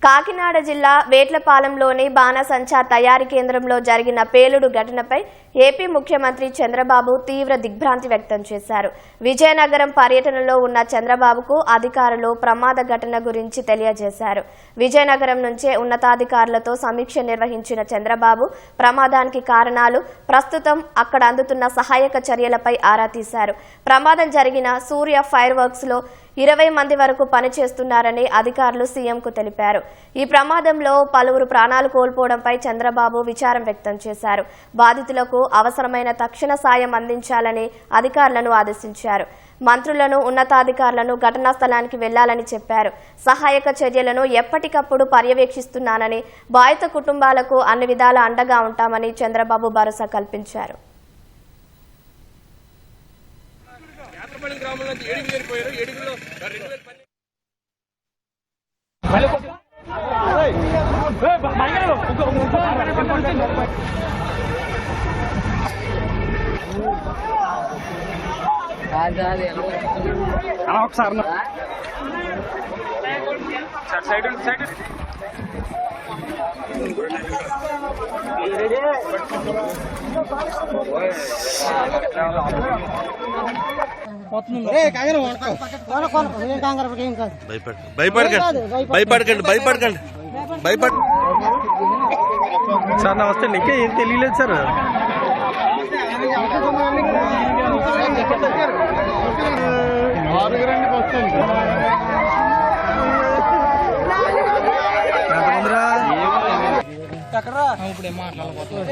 కాకినాడ జిల్లా వేట్లపాలెంలోని బాణసంచా తయారీ కేంద్రంలో జరిగిన పేలుడు ఘటనపై ఏపీ ముఖ్యమంత్రి చంద్రబాబు తీవ్ర దిగ్భ్రాంతి వ్యక్తం చేశారు. విజయనగరం పర్యటనలో ఉన్న చంద్రబాబుకు అధికారులు ప్రమాద ఘటన గురించి తెలియజేశారు. విజయనగరం నుంచే ఉన్నతాధికారులతో సమీక్ష నిర్వహించిన చంద్రబాబు ప్రమాదానికి కారణాలు, ప్రస్తుతం అక్కడ అందుతున్న సహాయక చర్యలపై ఆరా తీశారు. ప్రమాదం జరిగిన సూర్య ఫైర్ వర్క్స్ లో 20 మంది వరకు పనిచేస్తున్నారని అధికారులు సీఎంకు తెలిపారు. ఈ ప్రమాదంలో పలువురు ప్రాణాలు కోల్పోవడంపై చంద్రబాబు విచారం వ్యక్తం చేశారు. బాధితులకు అవసరమైన తక్షణ సాయం అందించాలని అధికారులను ఆదేశించారు. మంత్రులను, ఉన్నతాధికారులను ఘటనా స్థలానికి వెళ్లాలని చెప్పారు. సహాయక చర్యలను ఎప్పటికప్పుడు పర్యవేక్షిస్తున్నానని, బాధిత కుటుంబాలకు అన్ని విధాల అండగా ఉంటామని చంద్రబాబు భరోసా కల్పించారు. సార్ నమస్తే. నీకే ఏం తెలియలేదు సార్. ఇప్పుడే మాట్లాడలేకపోతున్నా.